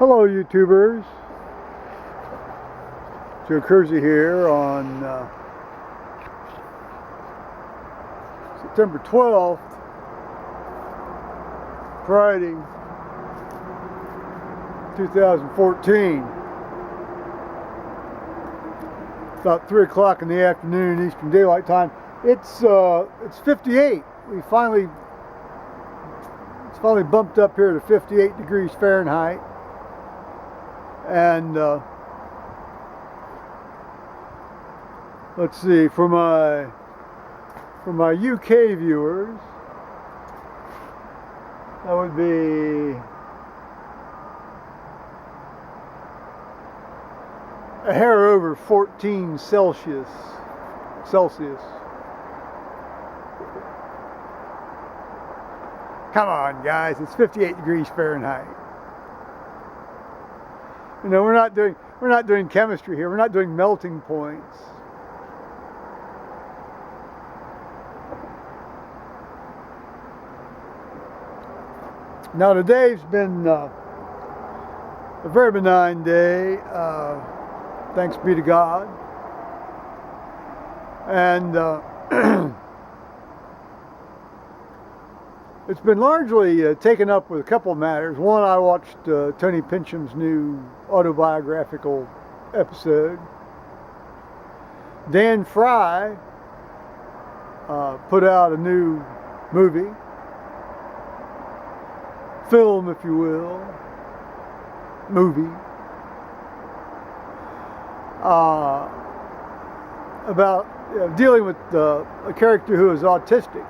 Hello YouTubers, Joe Kersey here on September 12th, Friday, 2014. About 3 o'clock in the afternoon Eastern Daylight Time. It's 58. It's finally bumped up here to 58 degrees Fahrenheit. And let's see, for my UK viewers, that would be a hair over 14 Celsius. Come on, guys, it's 58 degrees Fahrenheit. You know, we're not doing chemistry here. We're not doing melting points. Now today's been a very benign day. Thanks be to God. And it's been largely taken up with a couple of matters. One, I watched Tony Pincham's new autobiographical episode. Dan Fry put out a new film, if you will, about dealing with a character who is autistic.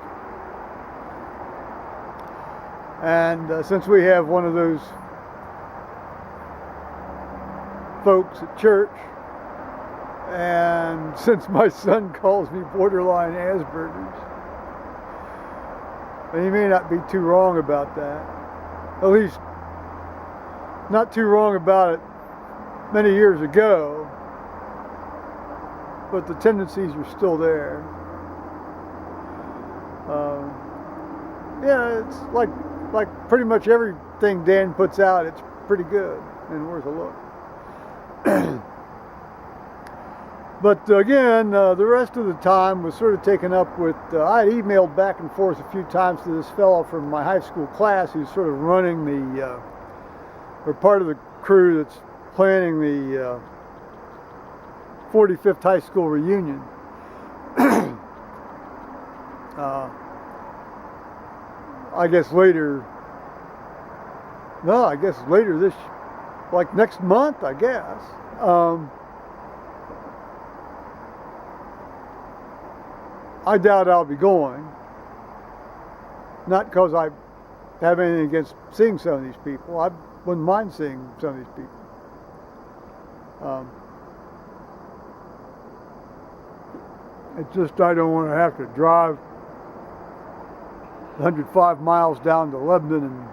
And since we have one of those folks at church, and since my son calls me borderline Asperger's, and he may not be too wrong about that, at least not too wrong about it many years ago, but the tendencies are still there. Yeah, it's like pretty much everything Dan puts out, it's pretty good and worth a look. But again, the rest of the time was sort of taken up with, I had emailed back and forth a few times to this fellow from my high school class who's sort of running or part of the crew that's planning the 45th high school reunion. I guess later this, like next month, I guess. I doubt I'll be going. Not because I have anything against seeing some of these people. I wouldn't mind seeing some of these people. It's just I don't want to have to drive 105 miles down to Lebanon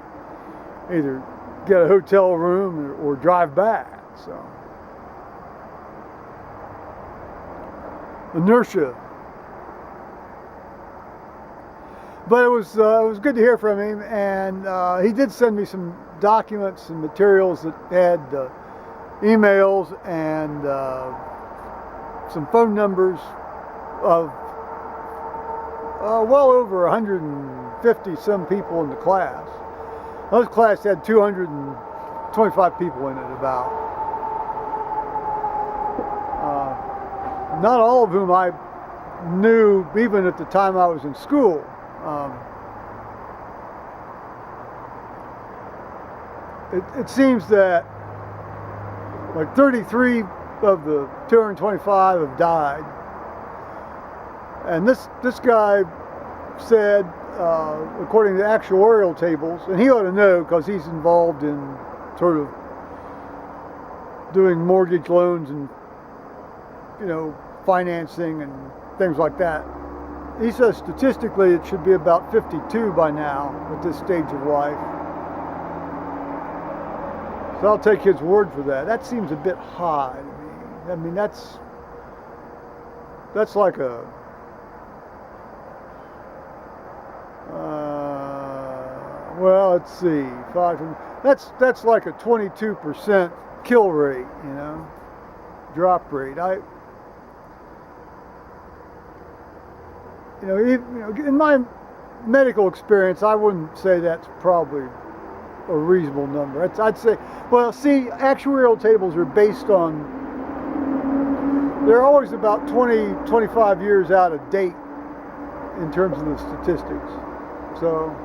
and either get a hotel room or drive back. So inertia. But it was good to hear from him, and he did send me some documents and materials that had emails and some phone numbers of well over 150 some people in the class. This class had 225 people in it about. Not all of whom I knew even at the time I was in school. It seems that like 33 of the 225 have died. And this guy said, according to actuarial tables, and he ought to know because he's involved in sort of doing mortgage loans and, you know, financing and things like that. He says statistically it should be about 52 by now at this stage of life. So I'll take his word for that. That seems a bit high to me. I mean, that's like a Well, let's see. That's like a 22% kill rate, you know, drop rate. In my medical experience, I wouldn't say that's probably a reasonable number. I'd say, well, see, actuarial tables are based on, they're always about 25 years out of date in terms of the statistics. So,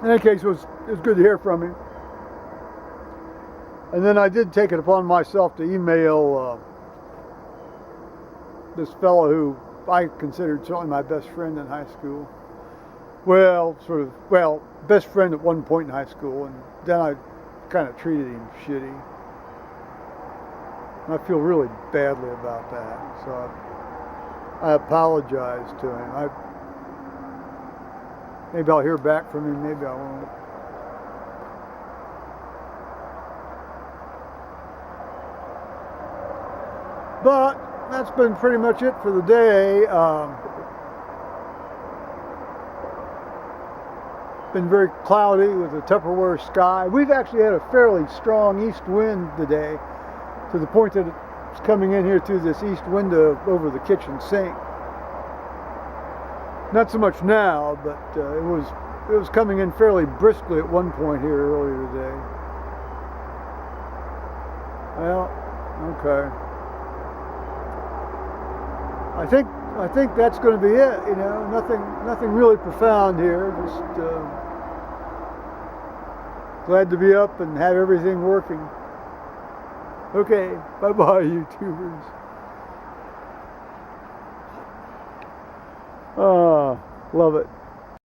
in any case, it was good to hear from him. And then I did take it upon myself to email this fellow who I considered certainly my best friend in high school. Well, best friend at one point in high school, and then I kind of treated him shitty. And I feel really badly about that, so I apologized to him. Maybe I'll hear back from him, maybe I won't. But that's been pretty much it for the day. Been very cloudy with a Tupperware sky. We've actually had a fairly strong east wind today, to the point that it's coming in here through this east window over the kitchen sink. Not so much now, but it was coming in fairly briskly at one point here earlier today. Well, okay. I think that's going to be it. You know, nothing really profound here. Just glad to be up and have everything working. Okay, bye-bye, YouTubers. Love it.